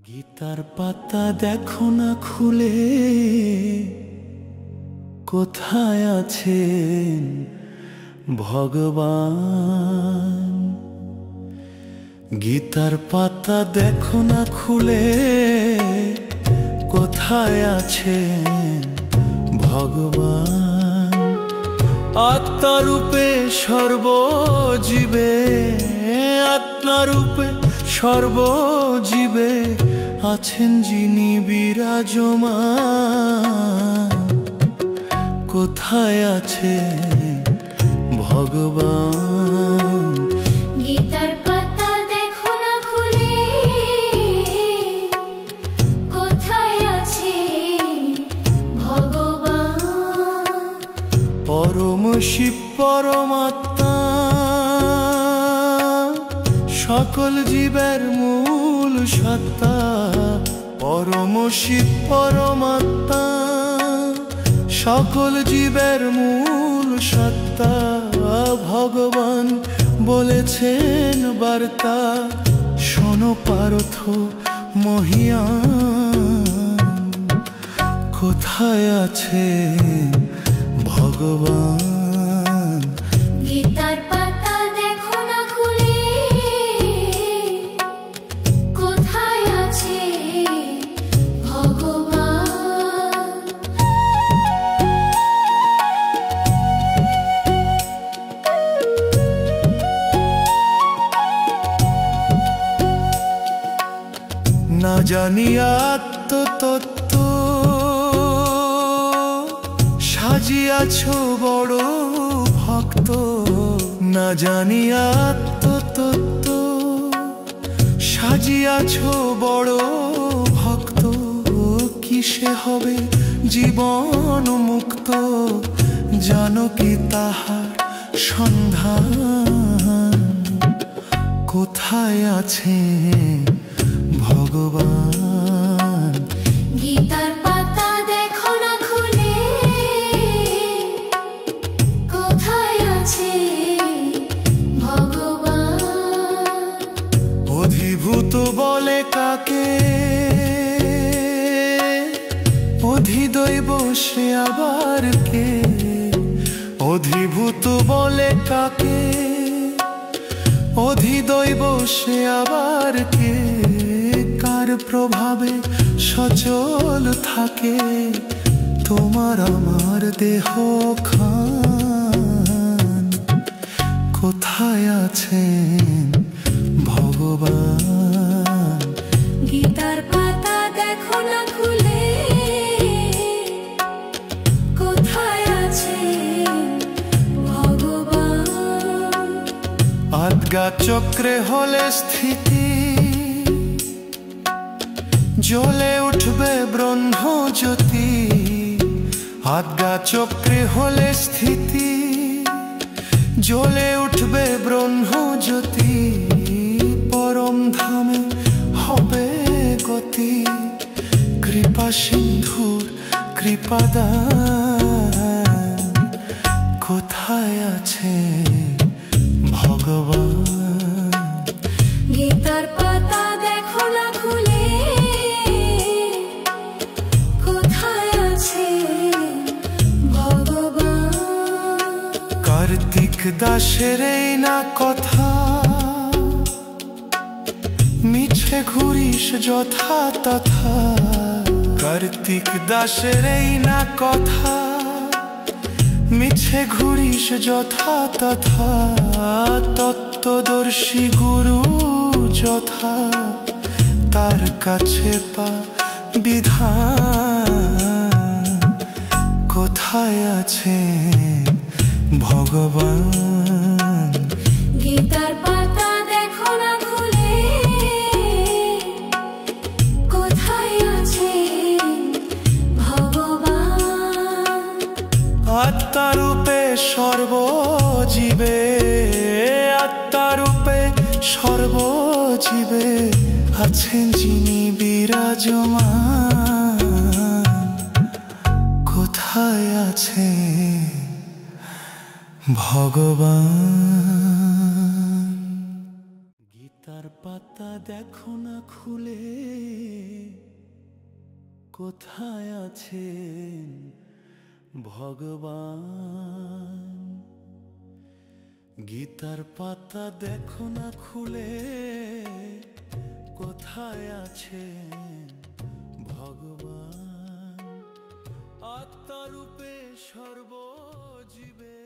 গীতার পাতা দেখো না খুলে, কোথায় আছেন ভগবান। গীতার পাতা দেখো না খুলে, কোথায় আছেন ভগবান। আত্মারূপে সর্বজীবে, আত্মারূপে সর্বজীবে আছেন যিনি বিরাজমান। কোথায় আছেন ভগবান। গীতার পাতা দেখো না খুলে, কোথায় আছে ভগবান। পরম শিব পরমাত্মা, সকল জীবের মূল সত্তা। পরম শিব পরমাত্মা, সকল জীবের মূল সত্তা। ভগবান বলেছেন বার্তা, শোনো পার্থ মহিয়ান। কোথায় আছে ভগবান। গীতার পাতা দেখো না খুলে, কোথায় আছে ভগবান। না জানিয়া আত্মতত্ত্ব, সাজিয়াছ বড় ভক্ত। না জানিয়া আত্মতত্ত্ব, সাজিয়াছ বড় ভক্ত। কিসে হবে জীবন মুক্ত, জানো কি তাহার সন্ধান। কোথায় আছে ভগবান। গীতার পাতা দেখো না খুলে, কোথায় আছে ভগবান। অধিভূত বলে কাকে, অধিদৈব সে আবার কে। অধিভূত বলে কাকে, অধিদৈব সে আবার কে। কার প্রভাবে সচল থাকে তোমার আমার দেহ খান। কোথায় আছেন ভগবান। গীতার পাতা দেখো না খুলে, কোথায় আছে ভগবান। আজ্ঞা চক্রে হলে স্থিতি, জ্বলে উঠবে ব্রহ্মজ্যোতি। আজ্ঞা চক্রে হলে স্থিতি, জ্বলে উঠবে ব্রহ্মজ্যোতি। পরম ধামে হবে গতি, কৃপা সিন্ধুর কৃপাদান। কোথায় আছে ভগবান। গীতার পাতা দেখো না খুলে, কোথায় আছে ভগবান। কার্তিক দাসের এই না কথা, মিছে ঘুরিস যথা তথা। কার্তিক দাসের এই না কথা, মিছে ঘুরিস যথা তথা। তত্ত্বদর্শী গুরু যথা, তার কাছে পা বিধান। কোথায় আছে ভগবান। গীতার পাতা দেখো না খুলে, কোথায় আছে ভগবান। আত্মারূপে সর্বজীবে, আত্মারূপে সর্বজীবে আছেন যিনি বিরাজমান। কোথায় আছে ভগবান। গীতার পাতা দেখো না খুলে, কোথায় আছেন ভগবান? গীতার পাতা দেখো না খুলে, কোথায় আছেন ভগবান? আত্মারূপে সর্বজীবে